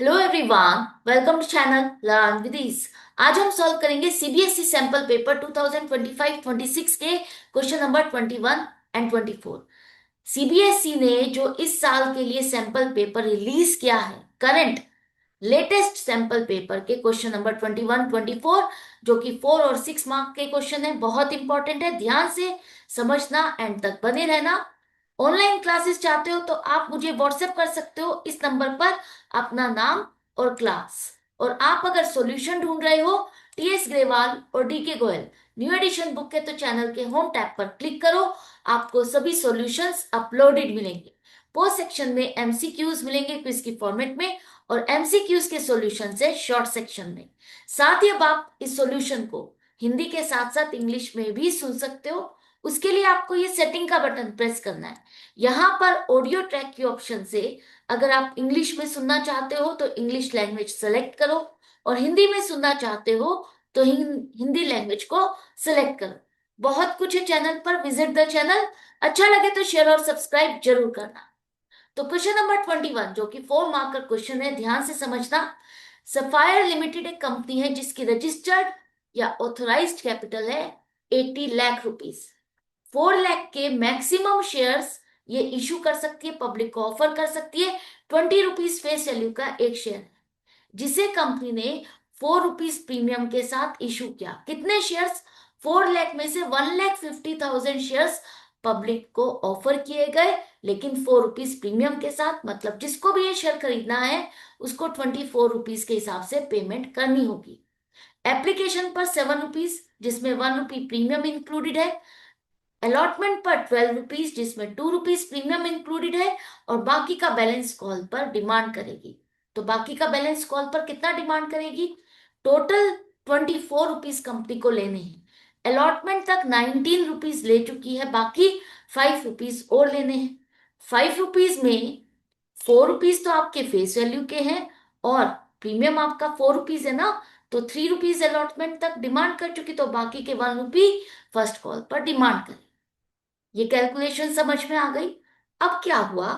Hello everyone, welcome to channel learn with ease. आज हम solve करेंगे सीबीएसई सैंपल पेपर 2025-26 के क्वेश्चन नंबर 21 एंड 24। सीबीएसई ने जो इस साल के लिए सैंपल पेपर रिलीज किया है, करंट लेटेस्ट सैंपल पेपर के क्वेश्चन नंबर 21 24, जो कि 4 और 6 मार्क के क्वेश्चन है, बहुत इंपॉर्टेंट है। ध्यान से समझना, एंड तक बने रहना। ऑनलाइन क्लासेस चाहते हो तो आप मुझे व्हाट्सएप कर सकते हो इस नंबर पर, अपना नाम और क्लास। और आप अगर सॉल्यूशन ढूंढ रहे हो टीएस ग्रेवाल और DK Goyal new edition book के, तो चैनल के होम टैब पर क्लिक करो। आपको सभी सॉल्यूशंस अपलोडेड मिलेंगे। पोस्ट सेक्शन में एमसीक्यूज मिलेंगे क्विज की फॉर्मेट में, और एमसीक्यूज के सॉल्यूशन से शॉर्ट सेक्शन में। साथ ही अब आप इस सॉल्यूशन को हिंदी के साथ साथ इंग्लिश में भी सुन सकते हो। उसके लिए आपको ये सेटिंग का बटन प्रेस करना है। यहाँ पर ऑडियो ट्रैक के ऑप्शन से अगर आप इंग्लिश में सुनना चाहते हो तो इंग्लिश लैंग्वेज सेलेक्ट करो, और हिंदी में सुनना चाहते हो तो हिंदी लैंग्वेज को सेलेक्ट करो। बहुत कुछ है चैनल पर, विजिट द चैनल। अच्छा लगे तो शेयर और सब्सक्राइब जरूर करना। तो क्वेश्चन नंबर 21, जो कि 4 मार्क का क्वेश्चन है, ध्यान से समझना। सफायर लिमिटेड एक कंपनी है जिसकी रजिस्टर्ड या ऑथराइज्ड कैपिटल है 80 लाख रुपीस। 4 लाख के मैक्सिमम शेयर्स ये इशू कर सकती है, पब्लिक को ऑफर कर सकती है। 20 रुपीज फेस वैल्यू का एक शेयर है, जिसे कंपनी ने 4 रुपीज प्रीमियम के साथ इशू किया। कितने शेयर्स? 4 लाख में से 1,50,000 शेयर्स पब्लिक को ऑफर किए गए, लेकिन 4 रुपीज प्रीमियम के साथ। मतलब जिसको भी ये शेयर खरीदना है उसको 24 रुपीज के हिसाब से पेमेंट करनी होगी। एप्लीकेशन पर 7 रुपीज, जिसमें 1 रुपी प्रीमियम इंक्लूडेड है। अलॉटमेंट पर 12 रुपीज, जिसमें 2 रुपीज प्रीमियम इंक्लूडेड है। और बाकी का बैलेंस कॉल पर डिमांड करेगी। तो बाकी का बैलेंस कॉल पर कितना डिमांड करेगी? टोटल 24 रुपीज कंपनी को लेने हैं। अलॉटमेंट तक 19 रुपीज ले चुकी है, बाकी 5 रुपीज और लेने हैं। 5 रुपीज में 4 रुपीज तो आपके फेस वैल्यू के हैं, और प्रीमियम आपका 4 रुपीज है ना। तो 3 रुपीज अलॉटमेंट तक डिमांड कर चुकी, तो बाकी के 1 रुपी फर्स्ट कॉल पर डिमांड करें। ये कैलकुलेशन समझ में आ गई? अब क्या हुआ,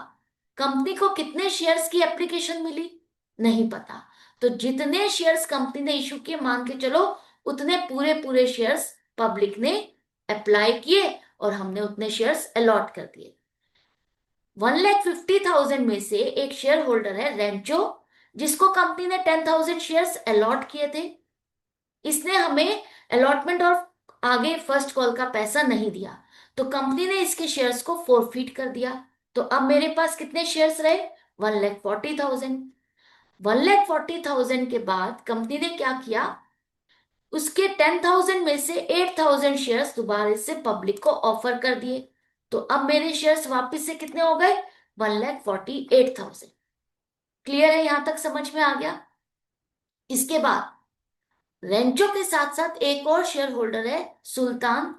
कंपनी को कितने शेयर्स की एप्लीकेशन मिली नहीं पता। तो जितने शेयर्स कंपनी ने इशू किए, मान के चलो उतने पूरे पूरे शेयर्स पब्लिक ने अप्लाई किए, और हमने उतने शेयर्स अलॉट कर दिए। 1,50,000 में से एक शेयर होल्डर है रेंचो, जिसको कंपनी ने 10,000 शेयर्स अलॉट किए थे। इसने हमें अलॉटमेंट और आगे फर्स्ट कॉल का पैसा नहीं दिया, तो कंपनी ने इसके शेयर्स को फोरफीट कर दिया। तो अब मेरे पास कितने शेयर्स रहे? 1,40,000। 1,40,000 के बाद कंपनी ने क्या किया, उसके 10,000 में से 8,000 शेयर्स दोबारा से पब्लिक को ऑफर कर दिए। तो अब मेरे शेयर्स वापस से कितने हो गए? 1,48,000। क्लियर है? यहां तक समझ में आ गया? इसके बाद रेंचो के साथ साथ एक और शेयर होल्डर है सुल्तान,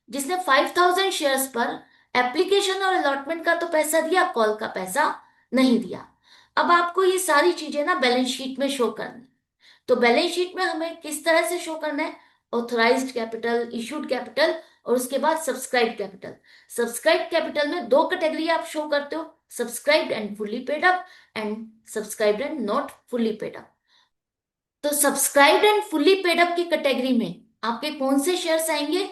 जिसने 5,000 शेयर्स पर एप्लीकेशन और अलॉटमेंट का तो पैसा दिया, कॉल का पैसा नहीं दिया। अब आपको ये सारी चीजें ना बैलेंस शीट में शो करनी। तो बैलेंस शीट में हमें किस तरह से शो करना है? ऑथराइज्ड कैपिटल, इशूड कैपिटल, और उसके बाद सब्सक्राइब कैपिटल। सब्सक्राइब कैपिटल में दो कैटेगरी आप शो करते हो, subscribed and fully paid up, and subscribed and not fully paid up. तो subscribed and fully paid up की कैटेगरी में आपके कौन से शेयर्स आएंगे?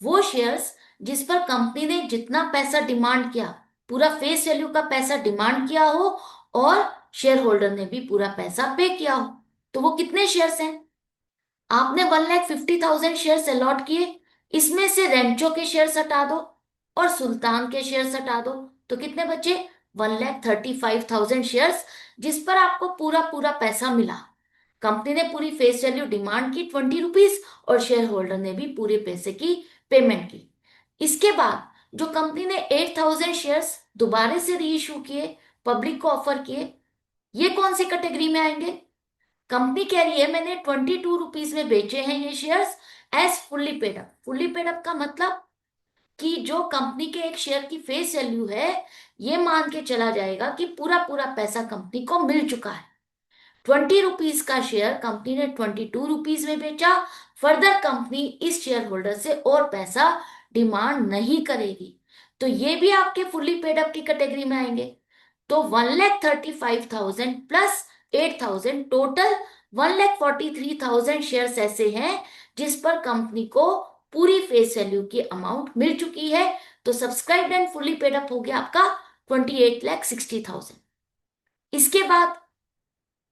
वो शेयर्स जिस पर कंपनी ने जितना पैसा डिमांड किया, पूरा फेस वैल्यू का पैसा डिमांड किया हो, और शेयर होल्डर ने भी पूरा पैसा पे किया हो। तो वो कितने शेयर्स हैं? आपने 1,50,000 शेयर्स अलॉट किए, इसमें से रेंचो के शेयर्स हटा दो और सुल्तान के शेयर्स हटा दो, तो कितने बचे? 1,35,000 शेयर्स, जिस पर आपको पूरा पूरा पैसा मिला। कंपनी ने पूरी फेस वैल्यू डिमांड की 20 रुपीज, और शेयर होल्डर ने भी पूरे पैसे की पेमेंट की। इसके बाद जो कंपनी ने 8,000 शेयर्स दोबारा से री इशू किए, पब्लिक को ऑफर किए, ये कौन सी कैटेगरी में आएंगे? कंपनी कह रही है मैंने 22 रुपीज में बेचे हैं ये shares as fully paid up. Fully paid up का मतलब कि जो कंपनी के एक शेयर की फेस वैल्यू है, ये मान के चला जाएगा कि पूरा पूरा पैसा कंपनी को मिल चुका है। 20 रुपीज का शेयर कंपनी ने 22 रुपीज में बेचा। फर्दर कंपनी इस शेयर होल्डर से और पैसा डिमांड नहीं करेगी, तो ये भी आपके फुल्ली पेड अप की कैटेगरी में आएंगे। तो 1,35,000 प्लस 8,000, टोटल 1,43,000 शेयर्स ऐसे हैं जिस पर कंपनी को पूरी फेस वैल्यू की अमाउंट मिल चुकी है। तो subscribed and fully paid up हो गया आपका 28,60,000। इसके बाद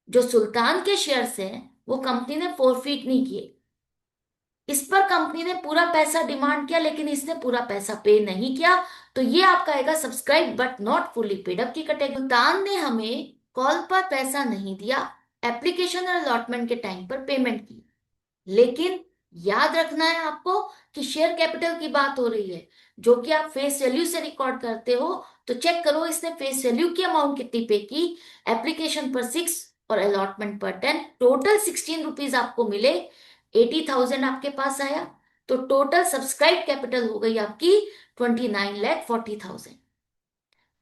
जो सुल्तान के शेयर्स हैं वो कंपनी ने फोरफीट नहीं किए। इस पर कंपनी ने पूरा पैसा डिमांड किया लेकिन इसने पूरा पैसा पे नहीं किया, तो ये आपका आएगा subscribe but not fully paid up की कैटेगरी। सुल्तान ने हमें कॉल पर पैसा नहीं दिया, एप्लीकेशन और अलॉटमेंट के टाइम पर पेमेंट की। लेकिन याद रखना है आपको कि शेयर कैपिटल की बात हो रही है, जो कि आप फेस वैल्यू से रिकॉर्ड करते हो। तो चेक करो इसने फेस वैल्यू की अमाउंट कितनी पे की। एप्लीकेशन पर 6 और अलॉटमेंट पर 10, टोटल 16 रुपीज आपको मिले, 80,000 आपके पास आया। तो टोटल सब्सक्राइब कैपिटल हो गई आपकी 29,40,000।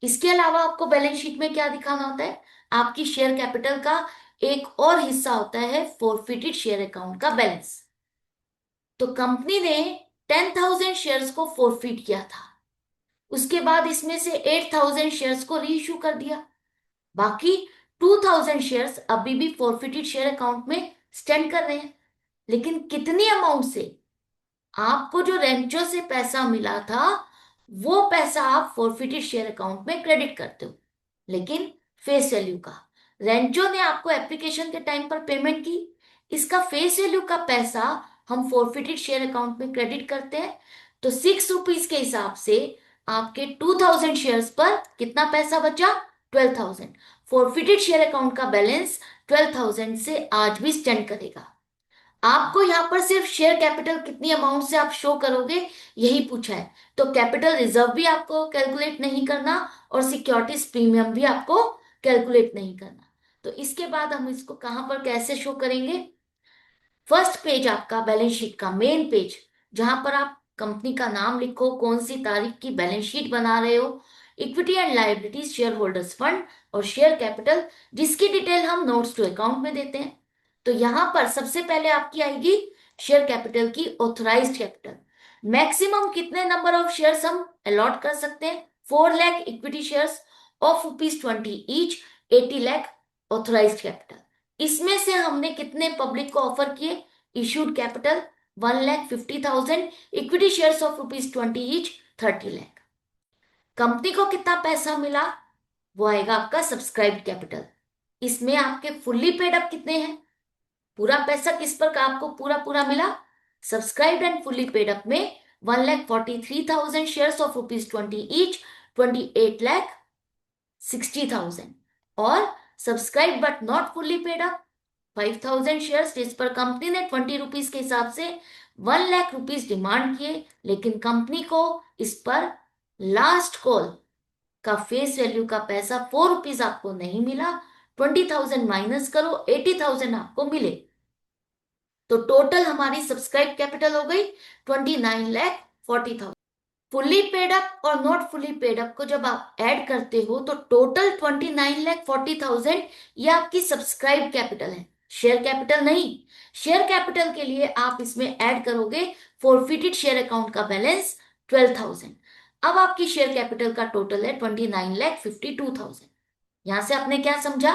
इसके अलावा आपको बैलेंस शीट में क्या दिखाना होता है, आपकी शेयर कैपिटल का एक और हिस्सा होता है फोरफिटेड शेयर अकाउंट का बैलेंस। तो कंपनी ने 10,000 शेयर्स को फोरफिट किया था, उसके बाद इसमें से 8,000 शेयर्स को रीइश्यू कर दिया। बाकी 2,000 शेयर्स अभी भी फोरफिटेड शेयर अकाउंट में स्टैंड कर रहे हैं। लेकिन कितनी अमाउंट से, आपको जो रेंचो से पैसा मिला था वो पैसा आप फोरफिटेड शेयर अकाउंट में क्रेडिट करते हो, लेकिन फेस वैल्यू का रेंचो ने आपको एप्लीकेशन के टाइम पर पेमेंट की, इसका फेस वैल्यू का पैसा हम फोरफिटेड शेयर अकाउंट में क्रेडिट करते हैं। तो 6 रुपीज के हिसाब से आपके 2,000 शेयर्स पर कितना पैसा बचा, 12,000। फोरफिटेड शेयर अकाउंट का बैलेंस 12,000 से आज भी स्टैंड करेगा। आपको यहां पर सिर्फ शेयर कैपिटल कितनी अमाउंट से आप शो करोगे यही पूछा है। तो कैपिटल रिजर्व भी आपको कैलकुलेट नहीं करना और सिक्योरिटीज प्रीमियम भी आपको कैलकुलेट नहीं करना। तो इसके बाद हम इसको कहां पर कैसे शो करेंगे, फर्स्ट पेज आपका बैलेंस शीट का मेन पेज, जहां पर आप कंपनी का नाम लिखो, कौन सी तारीख की बैलेंस शीट बना रहे हो, equity and liabilities, share holders fund और शेयर कैपिटल, जिसकी डिटेल हम नोट्स टू अकाउंट में देते हैं। तो यहां पर सबसे पहले आपकी आएगी शेयर कैपिटल की ऑथराइज्ड कैपिटल। मैक्सिमम कितने नंबर ऑफ शेयर्स हम अलॉट कर सकते हैं, 4 lakh equity shares of ₹20 each, 80 lakh authorised capital. इसमें से हमने कितने पब्लिक को ऑफर किए, issued capital 1,50,000, equity shares of ₹20 each 30 lakh. Company को कितना पैसा मिला, वो आएगा आपका सब्सक्राइब्ड कैपिटल। इसमें आपके फुल्ली पेड अप कितने हैं, पूरा पैसा किस पर का आपको पूरा पूरा मिला, subscribed and fully paid up में 1,43,000 शेयर्स ऑफ ₹20 ईच, 28,60,000। और subscribe but not fully paid up 5,000 shares, जिस पर कंपनी ने 20 रुपीज के हिसाब से 1 लाख रुपीज डिमांड किए, लेकिन कंपनी को इस पर लास्ट कॉल का फेस वैल्यू का पैसा 4 रुपीज आपको नहीं मिला। 20,000 माइनस करो, 80,000 आपको मिले। तो टोटल हमारी सब्सक्राइब कैपिटल हो गई 29,40,000। फुल्ली पेड अप और नॉट फुल्ली पेड अप को जब आप ऐड करते हो तो टोटल 29,40,000 ये आपकी सब्सक्राइब कैपिटल है, शेयर कैपिटल नहीं। शेयर कैपिटल के लिए आप इसमें ऐड करोगे फोरफिटेड शेयर अकाउंट का बैलेंस 12,000। अब आपकी शेयर कैपिटल का टोटल है 29,52,000। यहां से आपने क्या समझा,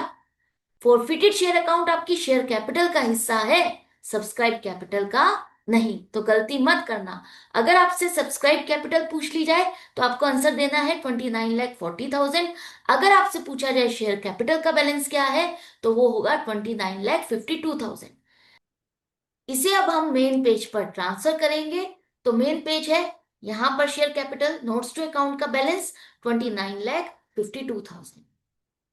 फोरफिटेड शेयर अकाउंट आपकी शेयर कैपिटल का हिस्सा है, सब्सक्राइब कैपिटल का नहीं। तो गलती मत करना, अगर आपसे सब्सक्राइब कैपिटल पूछ ली जाए तो आपको आंसर देना है 29,40,000। अगर आपसे पूछा जाए शेयर कैपिटल का बैलेंस क्या है तो वो होगा 29,52,000। इसे अब हम मेन पेज पर ट्रांसफर करेंगे। तो मेन पेज है, यहां पर share capital notes to account का बैलेंस 29,52,000।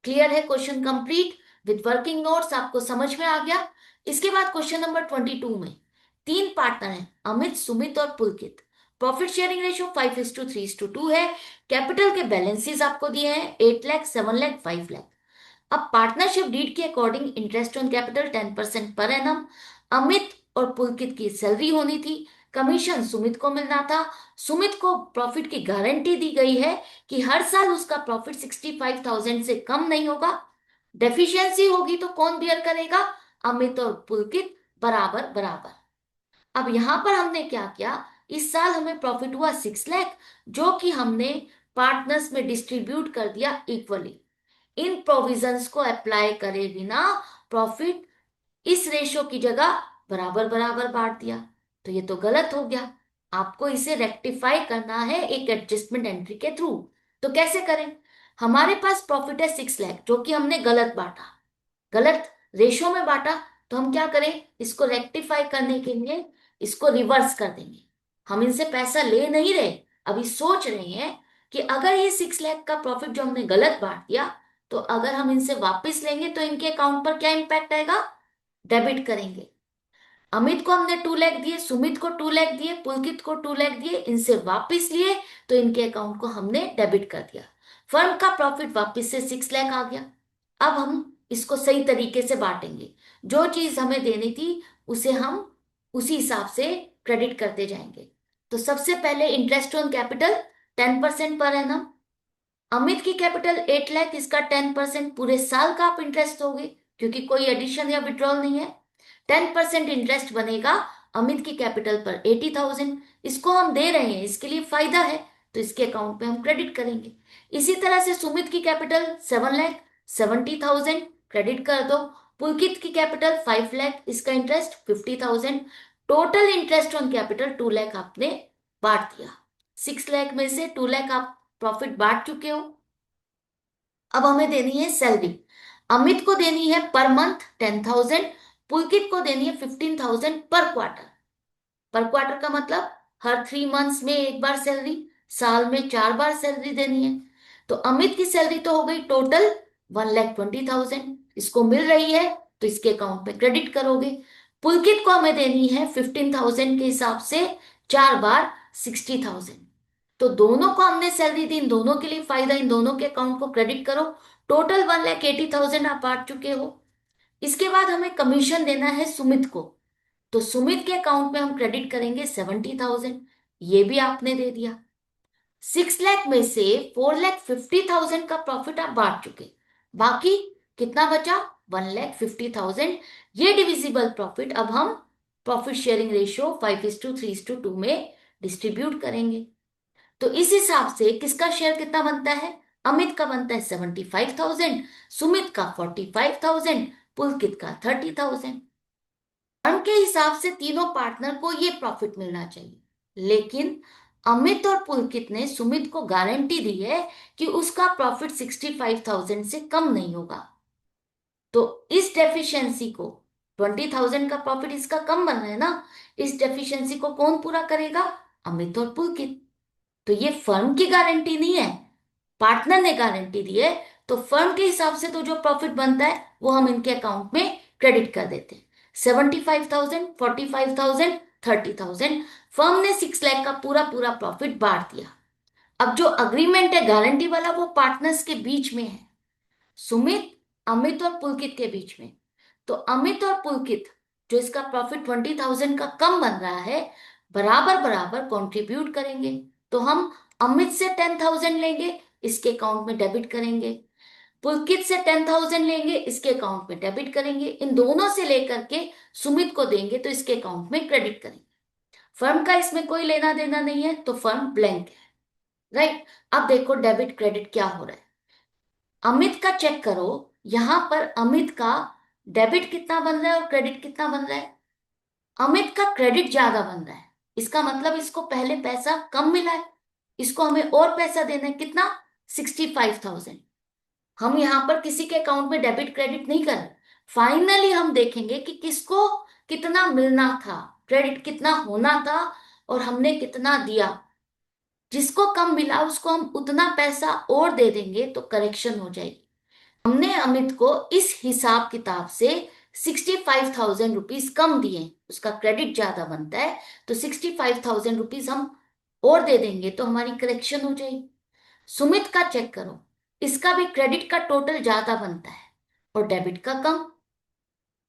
क्लियर है, question complete with working notes, आपको समझ में आ गया। इसके बाद क्वेश्चन नंबर 22 में 3 पार्टनर हैं, अमित, सुमित और पुलकित। प्रॉफिट शेयरिंग रेशियो 5:3:2 है। कैपिटल के बैलेंसेस आपको दिए हैं 8 लाख, 7 लाख, 5 लाख। अब पार्टनरशिप डीड के according interest on capital 10% per annum. Amit और पुलकित की सैलरी होनी थी, कमीशन सुमित को मिलना था। सुमित को प्रॉफिट की गारंटी दी गई है कि हर साल उसका प्रॉफिट 65,000 से कम नहीं होगा। डेफिशिएंसी होगी तो कौन बियर करेगा, अमित और पुलकित बराबर बराबर। अब यहां पर हमने क्या किया, इस साल हमें प्रॉफिट हुआ 6 लाख, जो कि हमने पार्टनर्स में डिस्ट्रीब्यूट कर दिया इक्वली। इन प्रोविजंस को अप्लाई करे बिना प्रॉफिट इस रेशो की जगह बराबर बराबर बांट दिया, तो ये तो गलत हो गया। आपको इसे रेक्टिफाई करना है एक एडजस्टमेंट एंट्री के थ्रू। तो कैसे करें? हमारे पास प्रॉफिट है 6 लाख जो कि हमने गलत बांटा, गलत रेशो में बांटा। तो हम क्या करें? इसको रेक्टिफाई करने के लिए इसको रिवर्स कर देंगे। हम इनसे पैसा ले नहीं रहे, अभी सोच रहे हैं कि अगर ये 6 लाख का प्रॉफिट जो हमने गलत बांट दिया, तो अगर हम इनसे वापस लेंगे तो इनके अकाउंट पर क्या इंपैक्ट आएगा? डेबिट करेंगे। अमित को हमने 2 लाख दिए, सुमित को 2 लाख दिए, पुलकित को 2 लाख दिए, इनसे वापस लिए तो इनके अकाउंट को हमने डेबिट कर दिया। फर्म का प्रॉफिट वापस से 6 लाख आ गया। अब हम इसको सही तरीके से बांटेंगे। जो चीज हमें देनी थी उसे हम उसी हिसाब से क्रेडिट करते जाएंगे। तो सबसे पहले interest on capital 10% per annum. Amit की कैपिटल 8 लाख, इसका 10% पूरे साल का आप इंटरेस्ट दोगे क्योंकि कोई एडिशन या विड्रॉल नहीं है। 10% इंटरेस्ट बनेगा अमित की कैपिटल पर 80,000। इसको हम दे रहे हैं, इसके लिए फायदा है, तो इसके अकाउंट पे हम क्रेडिट करेंगे। इसी तरह से सुमित की कैपिटल 7 लाख, 70,000 क्रेडिट कर दो। पुलकित की कैपिटल 5 लाख, इसका interest 50,000। Total interest on capital 2 lakh आपने बांट दिया। 6 लाख में से 2 लाख आप प्रॉफिट बांट चुके हो। अब हमें देनी है सैलरी। अमित को देनी है पर मंथ 10,000, पुलकित को देनी है 15,000 पर क्वार्टर। पर क्वार्टर का मतलब हर 3 मंथ्स में एक बार सैलरी, साल में 4 बार सैलरी देनी है। तो अमित की सैलरी तो हो गई टोटल 1,20,000, इसको मिल रही है तो इसके अकाउंट में क्रेडिट करोगे। पुलकित को हमें देनी है 15,000 के हिसाब से 4 बार 60,000। तो दोनों को हमने सैलरी दी, इन दोनों के लिए फायदा, इन दोनों के अकाउंट को क्रेडिट करो। टोटल 1,80,000 आप बांट चुके हो। इसके बाद हमें कमीशन देना है सुमित को। तो सुमित के अकाउंट में हम क्रेडिट करेंगे 70,000, ये भी आपने दे दिया। 6 लाख में से 4,50,000 का प्रॉफिट आप बांट चुके, बाकी कितना बचा? 1,50,000। ये डिविजिबल प्रॉफिट अब हम प्रॉफिट शेयरिंग रेशियो 5:3:2 में डिस्ट्रीब्यूट करेंगे। तो इस हिसाब से किसका शेयर कितना बनता है? अमित का बनता है 75,000, सुमित का 45,000, पुलकित का 30,000। फर्म के हिसाब से तीनों पार्टनर को ये प्रॉफिट मिलना चाहिए, लेकिन अमित और पुलकित ने सुमित को गारंटी दी है कि उसका प्रॉफिट 65,000 से कम नहीं होगा। तो इस डेफिशिएंसी को, 20,000 का प्रॉफिट इसका कम बन रहा है ना, इस डेफिशिएंसी को कौन पूरा करेगा? अमित और पुलकित। तो ये फर्म की गारंटी नहीं है, पार्टनर ने गारंटी दी है। तो फर्म के हिसाब से तो जो प्रॉफिट बनता है वो हम इनके अकाउंट में क्रेडिट कर देते हैं। 75,000, 45,000, 30,000। फर्म ने 6 लाख का पूरा पूरा प्रॉफिट बांट दिया। अब जो अग्रीमेंट है गारंटी वाला वो पार्टनर्स के बीच में है, सुमित, अमित और पुलकित के बीच में। तो अमित और पुलकित जो इसका प्रॉफिट 20,000 का कम बन रहा है, बराबर बराबर कंट्रीब्यूट करेंगे। तो हम अमित से 10,000 लेंगे, इसके अकाउंट में डेबिट करेंगे। पुलकित से 10,000 लेंगे, इसके अकाउंट में डेबिट करेंगे। इन दोनों से लेकर के सुमित को देंगे तो इसके अकाउंट में क्रेडिट करेंगे। फर्म का इसमें कोई लेना देना नहीं है, तो फर्म ब्लैंक है। राइट। अब देखो डेबिट क्रेडिट क्या हो रहा है। अमित का चेक करो, यहां पर अमित का डेबिट कितना बन रहा है और क्रेडिट कितना बन रहा है? अमित का क्रेडिट ज्यादा बन रहा है, इसका मतलब इसको पहले पैसा कम मिला है, इसको हमें और पैसा देना है। कितना? 65,000। हम यहां पर किसी के अकाउंट में डेबिट क्रेडिट नहीं कर रहे। फाइनली हम देखेंगे कि किसको कितना मिलना था, क्रेडिट कितना होना था और हमने कितना दिया। जिसको कम मिला उसको हम उतना पैसा और दे देंगे तो करेक्शन हो जाएगी। हमने अमित को इस हिसाब किताब से 65,000 रुपीज कम दिए, उसका क्रेडिट ज्यादा बनता है, तो 65,000 रुपीज हम और दे देंगे तो हमारी करेक्शन हो जाएगी। सुमित का चेक करो, इसका भी क्रेडिट का टोटल ज्यादा बनता है और डेबिट का कम,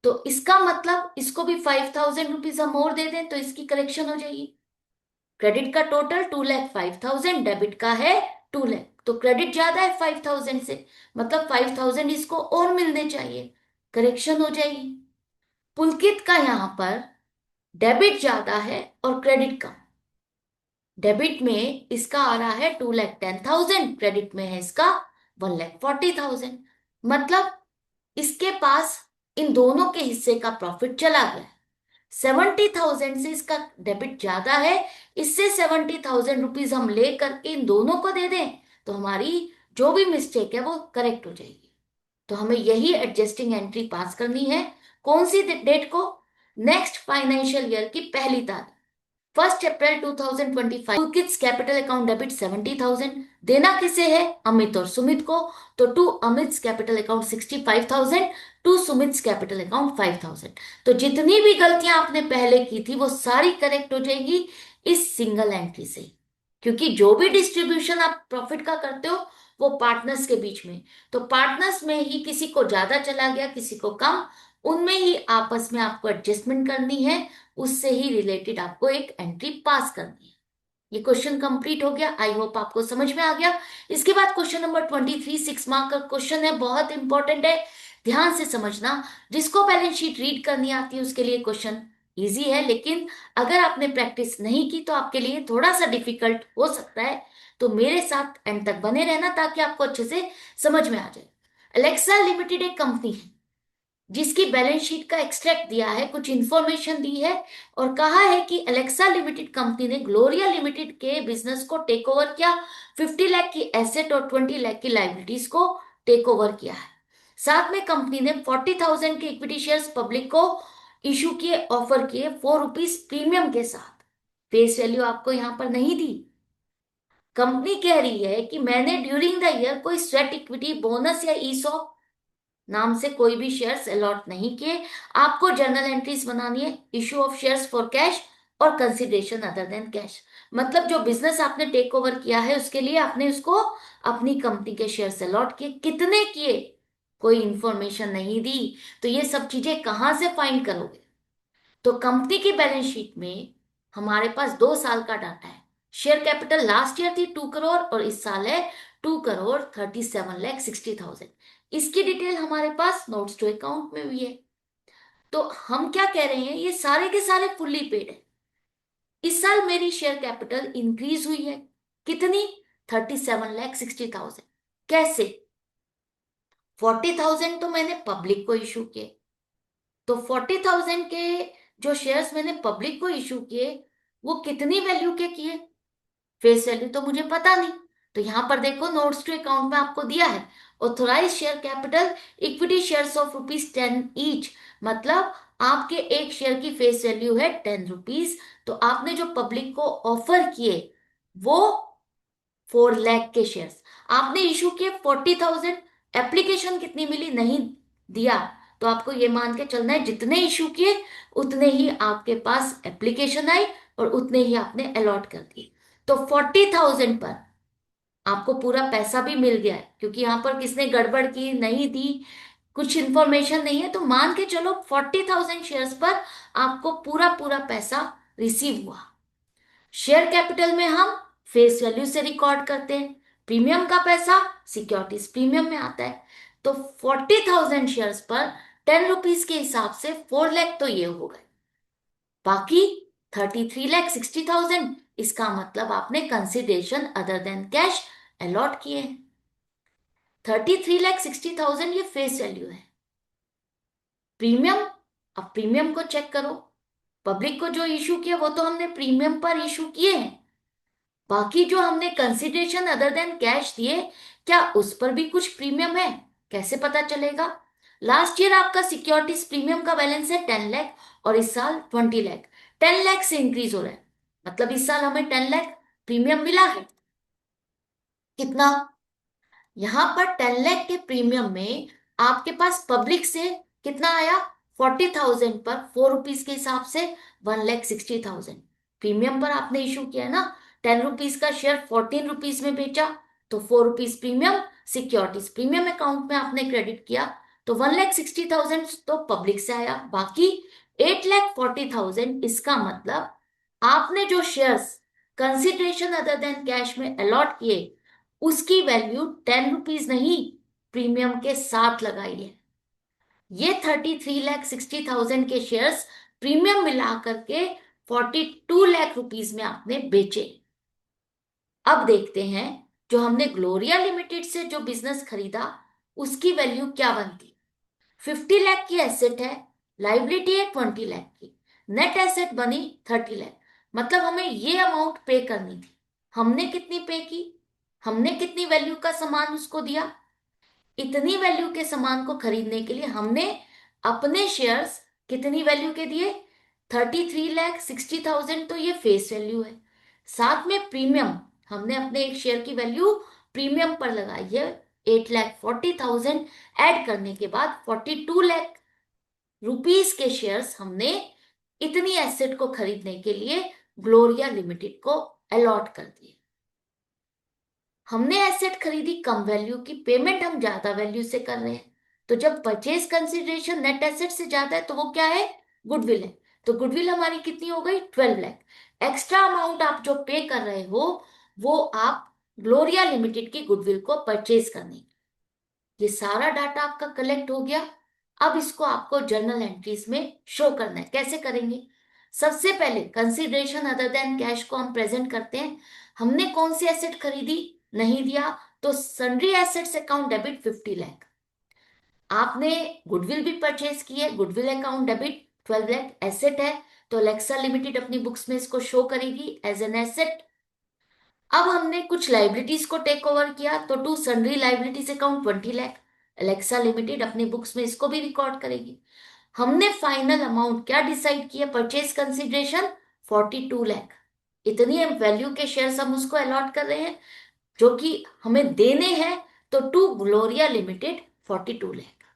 तो इसका मतलब इसको भी 5,000 रुपीज हम और दे दें तो इसकी करेक्शन हो जाएगी। क्रेडिट का टोटल 2,05,000, डेबिट का है 2 लाख, तो क्रेडिट ज्यादा है 5,000 से, मतलब 5,000 इसको और मिलने चाहिए, करेक्शन हो जाएगी। पुलकित का यहां पर डेबिट ज्यादा है और क्रेडिट कम। डेबिट में इसका आ रहा है 2,10,000, क्रेडिट में है इसका 1,40,000। मतलब इसके पास इन दोनों के हिस्से का प्रॉफिट चला गया। 70,000 से इसका डेबिट ज्यादा है, इससे 70,000 रुपीज हम ले करके इन दोनों को दे दें तो हमारी जो भी मिस्टेक है वो करेक्ट हो जाएगी। तो हमें यही एडजस्टिंग एंट्री पास करनी है। कौन सी डेट को? नेक्स्ट फाइनेंशियल ईयर की पहली तारीख, 1 April 2025। To kids capital account debit 70,000, देना किसे है? अमित और सुमित को। तो to Amit capital account 65,000, to Sumit capital account 5,000। तो जितनी भी गलतियां आपने पहले की थी वो सारी करेक्ट हो जाएंगी इस सिंगल एंट्री से, क्योंकि जो भी डिस्ट्रीब्यूशन आप प्रॉफिट का करते हो वो पार्टनर्स के बीच में, तो पार्टनर्स में ही किसी को ज्यादा चला गया किसी को कम, उनमें ही आपस में आपको एडजस्टमेंट करनी है, उससे ही रिलेटेड आपको एक एंट्री पास करनी है। ये क्वेश्चन कंप्लीट हो गया, आई होप आपको समझ में आ गया। इसके बाद क्वेश्चन नंबर 23, 6 मार्क का क्वेश्चन है, बहुत इंपॉर्टेंट है, ध्यान से समझना। जिसको बैलेंस शीट रीड करनी आती है उसके लिए क्वेश्चन इजी है, लेकिन अगर आपने प्रैक्टिस नहीं की तो आपके लिए थोड़ा सा डिफिकल्ट हो सकता है। तो मेरे साथ एंड तक बने रहना ताकि आपको अच्छे से समझ में आ जाए। अलेक्सा लिमिटेड एक कंपनी है जिसकी बैलेंस शीट का एक्सट्रैक्ट दिया है, कुछ इंफॉर्मेशन दी है और कहा है कि अलेक्सा लिमिटेड कंपनी ने ग्लोरिया लिमिटेड के बिजनेस को टेक ओवर किया, 50 लाख की एसेट और 20 लाख की लाइबिलिटीज को टेक ओवर किया है। साथ में कंपनी ने 40,000 के इक्विटी शेयर्स पब्लिक को इशू किए, ऑफर किए ₹4 प्रीमियम के साथ। फेस वैल्यू आपको यहां पर नहीं दी। कंपनी कह रही है कि मैंने ड्यूरिंग द ईयर कोई स्वेट इक्विटी बोनस या ईसॉप नाम से कोई भी शेयर्स अलॉट नहीं किए। आपको जर्नल एंट्रीज बनानी है, issue of shares for cash और कंसिडरेशन अदर देन कैश। मतलब जो बिजनेस आपने टेक ओवर किया है उसके लिए आपने उसको अपनी कंपनी के शेयर्स अलॉट किए, कितने किए कोई इंफॉर्मेशन नहीं दी। तो ये सब चीजें कहां से फाइंड करोगे? तो कंपनी की बैलेंस शीट में हमारे पास 2 साल का डाटा है। शेयर कैपिटल लास्ट ईयर थी 2 करोड़ और इस साल है 2,37,60,000। इसकी डिटेल हमारे पास नोट्स टू अकाउंट में भी है। तो हम क्या कह रहे हैं, ये सारे के सारे फुल्ली पेड है। इस साल मेरी शेयर कैपिटल इंक्रीज हुई है, कितनी? 37,60,000। कैसे? 40,000 तो मैंने पब्लिक को इशू किए, तो 40,000 के जो शेयर्स मैंने पब्लिक को इशू किए वो कितनी वैल्यू के किए? फेस वैल्यू तो मुझे पता नहीं। तो यहां पर देखो नोट्स टू अकाउंट में आपको दिया है authorise share capital equity shares of ₹10 each, मतलब आपके एक शेयर की फेस वैल्यू है ₹10। तो आपने जो पब्लिक को ऑफर किए वो 4 लाख के शेयर्स आपने इशू किए 40,000। एप्लीकेशन कितनी मिली नहीं दिया, तो आपको ये मान के चलना है जितने इशू किए उतने ही आपके पास एप्लीकेशन आई और उतने ही आपने अलॉट कर दिए। तो 40,000 पर आपको पूरा पैसा भी मिल गया है, क्योंकि यहां पर किसने गड़बड़ की नहीं दी, कुछ इंफॉर्मेशन नहीं है, तो मान के चलो 40,000 शेयर्स पर आपको पूरा पूरा पैसा रिसीव हुआ। शेयर कैपिटल में हम फेस वैल्यू से रिकॉर्ड करते हैं, प्रीमियम का पैसा सिक्योरिटीज प्रीमियम में आता है। तो 40,000 शेयर्स पर ₹10 के हिसाब से 4 लाख तो ये हो गए, बाकी 33,60,000 इसका मतलब आपने consideration other than cash allot किए। 33,60,000 ये फेस वैल्यू है। प्रीमियम, अब प्रीमियम को चेक करो, पब्लिक को जो इशू किया वो तो हमने प्रीमियम पर इशू किए हैं, बाकी जो हमने कंसिडरेशन अदर देन कैश दिए क्या उस पर भी कुछ प्रीमियम है? कैसे पता चलेगा? लास्ट ईयर आपका सिक्योरिटीज प्रीमियम का बैलेंस है 10 लाख और इस साल 20 लाख, 10 लाख से इंक्रीज हो रहा है, मतलब इस साल हमें 10 लाख प्रीमियम मिला है। कितना? यहां पर 10 लाख के प्रीमियम में आपके पास पब्लिक से कितना आया? 40,000 पर ₹4 के हिसाब से 1,60,000 प्रीमियम पर आपने इशू किया है ना। ₹10 का शेयर ₹14 में बेचा, तो ₹4 प्रीमियम सिक्योरिटीज प्रीमियम अकाउंट में आपने क्रेडिट किया, तो 1,60,000 तो पब्लिक से आया, बाकी 8,40,000 इसका मतलब आपने जो shares consideration other than cash में अलॉट किए उसकी वैल्यू ₹10 नहीं प्रीमियम के साथ लगाई है। ये 33,60,000 के शेयर्स प्रीमियम मिला करके 42 लाख रुपीज में आपने बेचे। अब देखते हैं जो हमने ग्लोरिया लिमिटेड से जो बिजनेस खरीदा उसकी वैल्यू क्या बनती? 50 लाख की एसेट है, लाइबिलिटी है 20 लाख की, नेट एसेट बनी 30 लाख। मतलब हमें ये अमाउंट पे करनी थी। हमने कितनी पे की? हमने कितनी वैल्यू का सामान उसको दिया? इतनी वैल्यू के सामान को खरीदने के लिए हमने अपने शेयर्स कितनी वैल्यू के दिए? 33,60,000। तो ये फेस वैल्यू है। साथ में प्रीमियम, हमने अपने एक शेयर की वैल्यू प्रीमियम पर लगाई है 8,40,000। ऐड करने के बाद 42 लाख रुपीस के शेयर्स हमने इतनी एसेट को खरीदने के लिए ग्लोरिया लिमिटेड को अलॉट कर दिए। हमने एसेट खरीदी कम वैल्यू की, पेमेंट हम ज्यादा वैल्यू से कर रहे हैं। तो जब परचेज कंसिडरेशन नेट एसेट से ज्यादा है तो वो क्या है? गुडविल है। तो गुडविल हमारी कितनी हो गई? 12 लाख। एक्स्ट्रा अमाउंट आप जो पे कर रहे हो वो आप ग्लोरिया लिमिटेड की गुडविल को परचेज करने। ये सारा डाटा आपका कलेक्ट हो गया। अब इसको आपको जर्नल एंट्रीज में शो करना है। कैसे करेंगे? सबसे पहले कंसीडरेशन अदर देन कैश को हम प्रेजेंट करते हैं। हमने कौन सी एसेट खरीदी? नहीं दिया, तो sundry assets account debit 50 lakh. आपने गुडविल भी परचेज की है, goodwill account debit 12 lakh. Asset है तो अलेक्सा लिमिटेड अपनी बुक्स में इसको शो करेगी एज एन एसेट। अब हमने कुछ लाइबिलिटीज को टेक ओवर किया तो to sundry liabilities account 20 lakh. Alexa limited अपनी बुक्स में इसको भी रिकॉर्ड करेगी। हमने फाइनल अमाउंट क्या डिसाइड किया? Purchase consideration 42 lakh. इतनी वैल्यू के शेयर्स हम उसको अलॉट कर रहे हैं जो कि हमें देने हैं। तो to Gloria limited 42 lakh.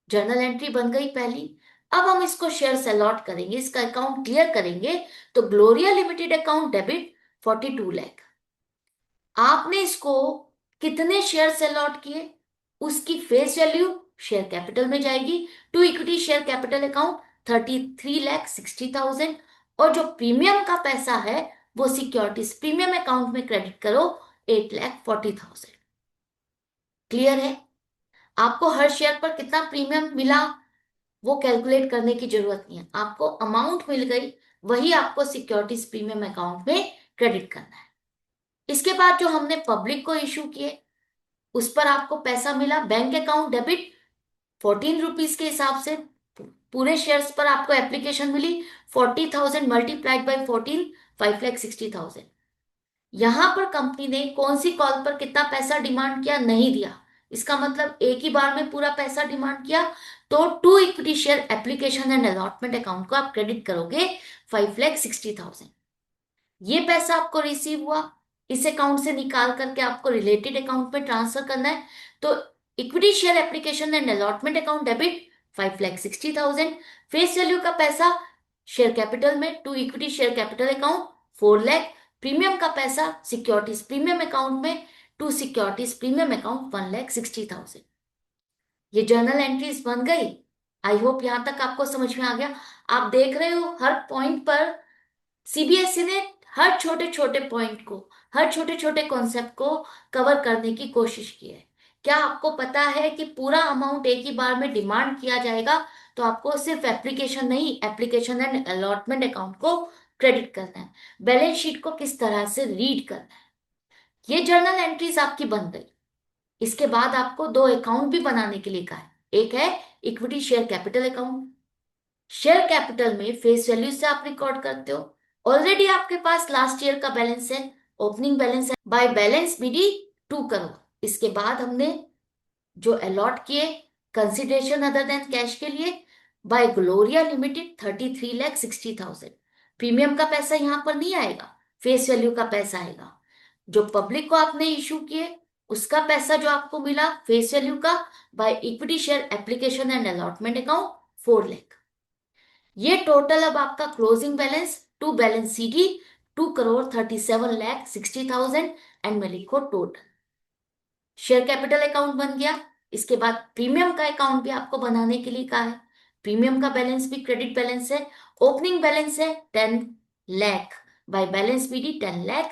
Journal entry बन गई पहली। अब हम इसको शेयर्स अलॉट करेंगे, इसका अकाउंट क्लियर करेंगे। तो Gloria limited account debit 42 lakh. आपने इसको कितने शेयर्स अलॉट किए उसकी फेस वैल्यू शेयर कैपिटल में जाएगी। To equity share capital account 33,60,000। और जो प्रीमियम का पैसा है वो सिक्योरिटीज प्रीमियम अकाउंट में क्रेडिट करो 8,40,000। क्लियर है? आपको हर शेयर पर कितना प्रीमियम मिला वो कैलकुलेट करने की जरूरत नहीं है। आपको अमाउंट मिल गई, वही आपको सिक्योरिटीज प्रीमियम अकाउंट में क्रेडिट करना है। इसके बाद जो हमने पब्लिक को इशू किए उस पर आपको पैसा मिला। बैंक अकाउंट डेबिट 14 रुपीज के हिसाब से पूरे शेयर्स पर आपको एप्लीकेशन मिली। 40,000 multiplied by 14, 5,60,000। यहां पर कंपनी ने कौन सी कॉल पर कितना पैसा डिमांड किया? नहीं दिया। इसका मतलब एक ही बार में पूरा पैसा डिमांड किया। तो to equity share application and allotment account को आप क्रेडिट करोगे 5,60,000। ये पैसा आपको रिसीव हुआ, इस अकाउंट से निकाल करके आपको रिलेटेड अकाउंट में ट्रांसफर करना है। तो equity share application and allotment account debit 5,60,000। Face value का पैसा शेयर कैपिटल में to equity share capital account 4 lakh. Premium का पैसा सिक्योरिटीज प्रीमियम अकाउंट में टू सिक्योरिटीज प्रीमियम अकाउंट 1,60,000। ये जर्नल एंट्रीज बन गई। आई होप यहां तक आपको समझ में आ गया। आप देख रहे हो हर पॉइंट पर सीबीएसई ने हर छोटे छोटे पॉइंट को, हर छोटे छोटे कॉन्सेप्ट को कवर करने की कोशिश की है। क्या आपको पता है कि पूरा अमाउंट एक ही बार में डिमांड किया जाएगा? तो आपको सिर्फ एप्लीकेशन नहीं, एप्लीकेशन एंड अलॉटमेंट अकाउंट को क्रेडिट करना है। बैलेंस शीट को किस तरह से रीड करना है, ये जर्नल एंट्रीज आपकी बन गई। इसके बाद आपको दो अकाउंट भी बनाने के लिए कहा है। एक है equity share capital account. Share capital में फेस वैल्यू से आप रिकॉर्ड करते हो। ऑलरेडी आपके पास लास्ट ईयर का बैलेंस है, ओपनिंग बैलेंस है। By balance BD 2 crore. इसके बाद हमने जो अलॉट किए कंसिडरेशन अदर देन कैश के लिए बाय ग्लोरिया लिमिटेड 33,60,000। प्रीमियम का पैसा यहां पर नहीं आएगा, फेस वैल्यू का पैसा आएगा। जो पब्लिक को आपने इशू किए उसका पैसा जो आपको मिला फेस वैल्यू का by equity share application and allotment account 4 lakh. ये टोटल अब आपका closing balance to balance CD 2,37,60,000। End में लिखो टोटल। शेयर कैपिटल अकाउंट बन गया। इसके बाद प्रीमियम का अकाउंट भी आपको बनाने के लिए कहा है। प्रीमियम का बैलेंस भी क्रेडिट बैलेंस है। ओपनिंग बैलेंस है 10 lakh by balance BD 10 lakh.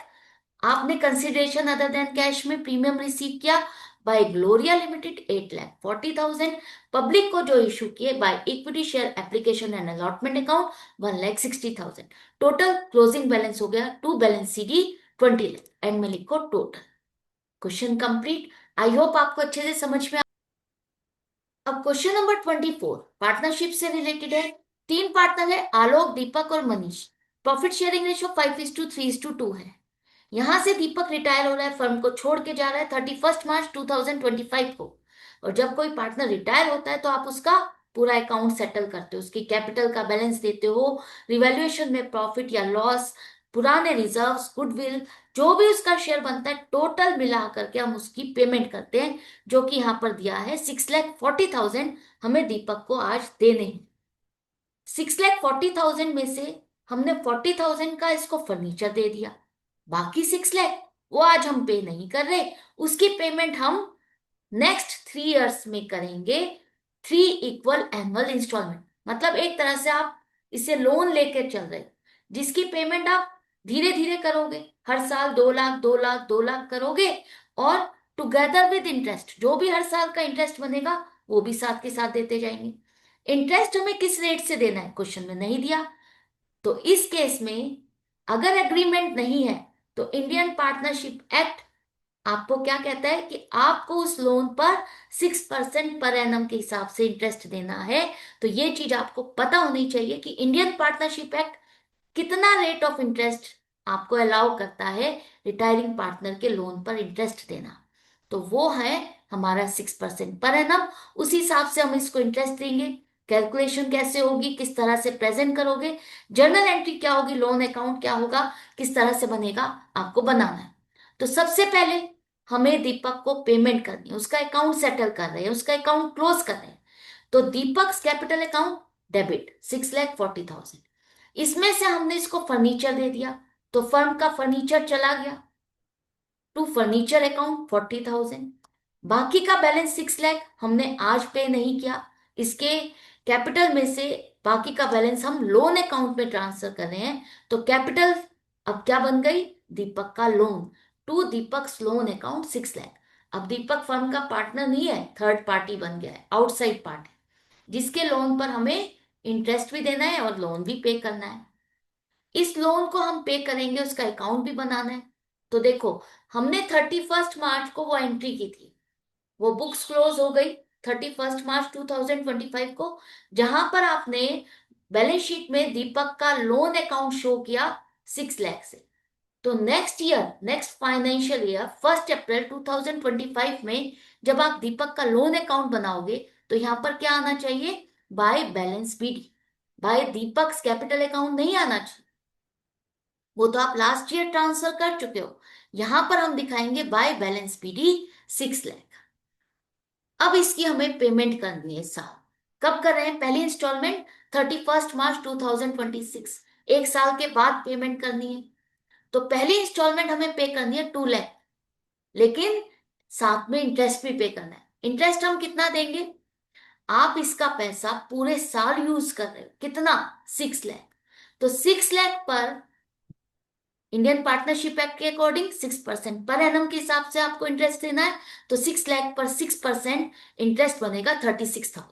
आपने कंसिडरेशन अदर देन कैश में प्रीमियम रिसीव किया बाय ग्लोरिया लिमिटेड 8,40,000। पब्लिक को जो इशू किए by equity share application and allotment account 1,60,000। Total closing balance हो गया to balance CD 20 lakh. End में लिखो total. Question complete. I hope आपको अच्छे से समझ में अब क्वेश्चन नंबर 24 पार्टनरशिप से रिलेटेड है। 3 पार्टनर है, आलोक, दीपक और मनीष। प्रॉफिट शेयरिंग रेशियो 5:3:2 है। यहां से दीपक रिटायर हो रहा है, फर्म को छोड़ के जा रहा है 31 मार्च 2025 को। और जब कोई पार्टनर रिटायर होता है तो आप उसका पूरा अकाउंट सेटल करते हो, उसकी कैपिटल का बैलेंस देते हो, रिवैल्यूएशन में प्रॉफिट या लॉस, पुराने रिजर्व्स, गुडविल, जो भी उसका शेयर बनता है टोटल मिला करके हम उसकी पेमेंट करते हैं, जो कि यहाँ पर दिया है 6,40,000 हमें दीपक को आज देने हैं। 6,40,000 में से हमने 40,000 का इसको फर्नीचर दे दिया, बाकी 6 लाख वो आज हम पे नहीं कर रहे, उसकी पेमेंट हम नेक्स्ट 3 इयर्स में करेंगे, 3 इक्वल एनुअल इंस्टॉलमेंट। मतलब एक तरह से आप इसे लोन लेके चल रहे, जिसकी पेमेंट आप धीरे धीरे करोगे, हर साल 2 लाख 2 लाख 2 लाख करोगे, और टुगेदर विद इंटरेस्ट जो भी हर साल का इंटरेस्ट बनेगा वो भी साथ के साथ देते जाएंगे। इंटरेस्ट हमें किस रेट से देना है क्वेश्चन में नहीं दिया, तो इस केस में अगर एग्रीमेंट नहीं है तो इंडियन पार्टनरशिप एक्ट आपको क्या कहता है कि आपको उस लोन पर 6% पर एनम के हिसाब से इंटरेस्ट देना है। तो ये चीज आपको पता होनी चाहिए कि इंडियन पार्टनरशिप एक्ट कितना रेट ऑफ इंटरेस्ट आपको अलाउ करता है रिटायरिंग पार्टनर के लोन पर इंटरेस्ट देना। तो वो है हमारा 6% पर एनम। उसी हिसाब से हम इसको इंटरेस्ट देंगे। कैलकुलेशन कैसे होगी, किस तरह से प्रेजेंट करोगे, जर्नल एंट्री क्या होगी, लोन अकाउंट क्या होगा, किस तरह से बनेगा, आपको बनाना है। तो सबसे पहले हमें दीपक को पेमेंट करनी है, उसका अकाउंट सेटल कर रहे हैं, उसका अकाउंट क्लोज कर रहे हैं। तो दीपक कैपिटल अकाउंट डेबिट 6,40,000, इसमें से हमने इसको फर्नीचर दे दिया, तो फर्म का फर्नीचर चला गया टू फर्नीचर अकाउंट 40,000। बाकी का बैलेंस 6 लाख हमने आज पे नहीं किया, इसके कैपिटल में से बाकी का बैलेंस हम लोन अकाउंट में ट्रांसफर कर रहे हैं। तो कैपिटल अब क्या बन गई, दीपक का loan to Deepak loan account 6 lakh. अब दीपक फर्म का पार्टनर नहीं है, थर्ड पार्टी बन गया है, आउटसाइड पार्टी, जिसके लोन पर हमें इंटरेस्ट भी देना है और लोन भी पे करना है। इस लोन को हम पे करेंगे, उसका अकाउंट भी बनाना है। तो देखो, हमने 31 मार्च को वो एंट्री की थी, वो बुक्स क्लोज हो गई 31 मार्च 2025 को, जहां पर आपने बैलेंस शीट में दीपक का लोन अकाउंट शो किया 6 लाख से। तो next year, next financial year 1 April 2025 में जब आप दीपक का लोन अकाउंट बनाओगे तो यहां पर क्या आना चाहिए, by balance BD, by Deepak capital account नहीं आना चाहिए, वो तो आप लास्ट ईयर ट्रांसफर कर चुके हो। यहां पर हम दिखाएंगे बाय बैलेंस पीडी 6 लाख। अब इसकी हमें पेमेंट करनी है इस साल। कब कर रहे हैं, पहली इंस्टॉलमेंट 31 मार्च 2026, एक साल के बाद पेमेंट करनी है। तो पहली इंस्टॉलमेंट हमें पे करनी है 2 लाख, लेकिन साथ में इंटरेस्ट भी पे करना है। इंटरेस्ट हम कितना देंगे, आप इसका पैसा पूरे साल यूज कर रहे हो, कितना, 6 लाख। तो 6 लाख पर इंडियन पार्टनरशिप एक्ट के अकॉर्डिंग 6% पर एनम के हिसाब से आपको इंटरेस्ट देना है। तो 6 लाख पर 6% इंटरेस्ट बनेगा 36,000।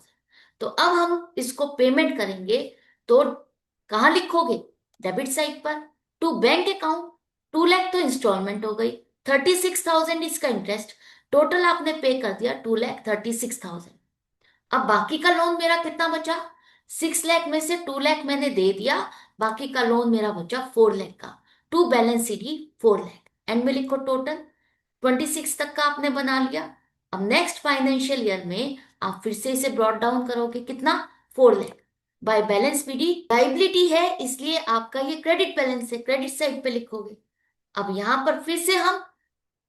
तो अब हम इसको पेमेंट करेंगे, तो कहाँ लिखोगे, डेबिट साइड पर टू बैंक अकाउंट। 2 लाख तो इंस्टॉलमेंट हो गई, 36,000 इसका इंटरेस्ट, टोटल आपने पे कर दिया 2,36,000। अब बाकी का लोन मेरा कितना बचा, 6 लाख में से 2 लाख मैंने दे दिया, बाकी का लोन मेरा बचा 4 लाख का, to balance CD 4 lakh. End में लिखो टोटल 26 तक का आपने बना लिया। अब नेक्स्ट फाइनेंशियल ईयर में आप फिर से इसे ब्रॉट डाउन करोगे, कितना, 4 lakh. By balance PD liability है, इसलिए आपका ये क्रेडिट बैलेंस है, क्रेडिट साइड पे लिखोगे। अब यहां पर फिर से हम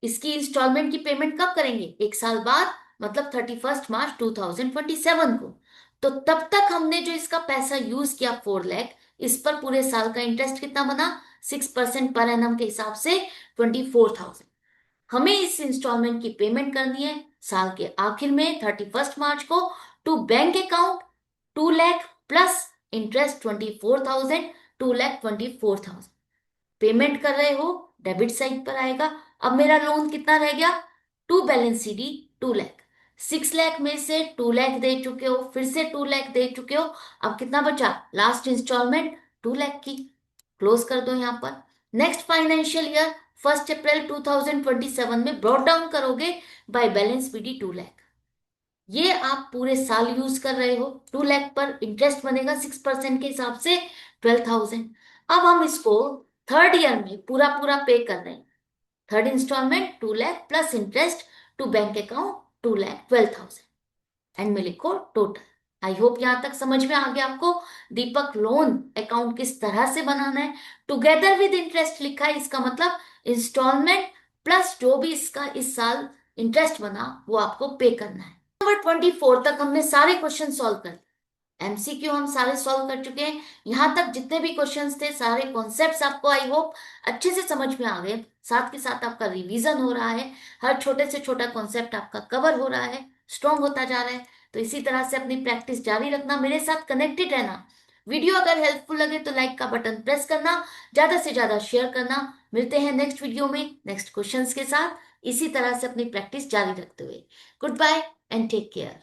इसकी इंस्टॉलमेंट की पेमेंट कब करेंगे, एक साल बाद, मतलब 31 मार्च 2027 को। तो तब तक हमने जो इसका पैसा यूज किया 4 लाख, इस पर पूरे साल का इंटरेस्ट कितना बना, 6% पर एनम के हिसाब से 24,000। हमें इस इंस्टॉलमेंट की पेमेंट करनी है साल के आखिर में 31 मार्च को, to bank account 2 lakh plus interest 24,000, 2,24,000 payment कर रहे हो, डेबिट साइड पर आएगा। अब मेरा लोन कितना रह गया, to balance CD 2 lakh, 6 lakh में से 2 लाख दे चुके हो, फिर से 2 लाख दे चुके हो, अब कितना बचा, लास्ट इंस्टॉलमेंट 2 लाख की, क्लोज कर दो यहां पर। नेक्स्ट फाइनेंशियल ईयर 1 अप्रैल 2027 में ब्रॉट डाउन करोगे बाय बैलेंस पीडी 2 लाख। ये आप पूरे साल यूज कर रहे हो। 2 लाख पर इंटरेस्ट बनेगा 6% के हिसाब से 12,000। अब हम इसको थर्ड ईयर में पूरा पूरा पे कर रहे हैं। Third installment 2 lakh plus interest to bank account 2,12,000 end में लिखो टोटल। आई होप यहां तक समझ में आ गया आपको दीपक लोन अकाउंट किस तरह से बनाना है। टुगेदर विद इंटरेस्ट लिखा है, इसका मतलब इंस्टॉलमेंट प्लस जो भी इसका इस साल इंटरेस्ट बना वो आपको पे करना है। नंबर 24 तक हमने सारे क्वेश्चन सॉल्व कर। एमसीक्यू हम सारे सॉल्व कर चुके हैं। यहां तक जितने भी क्वेश्चंस थे सारे कॉन्सेप्ट्स आपको आई होप अच्छे से समझ में आ गए। साथ के साथ आपका रिवीजन हो रहा है, हर छोटे से छोटा कॉन्सेप्ट आपका कवर हो रहा है, स्ट्रांग होता जा रहा है। तो इसी तरह से अपनी प्रैक्टिस जारी रखना, मेरे साथ कनेक्टेड रहना। वीडियो अगर हेल्पफुल लगे तो लाइक का बटन प्रेस करना, ज्यादा से ज्यादा शेयर करना। मिलते हैं नेक्स्ट वीडियो में नेक्स्ट क्वेश्चंस के साथ, इसी तरह से अपनी प्रैक्टिस जारी रखते हुए। Good bye and take care.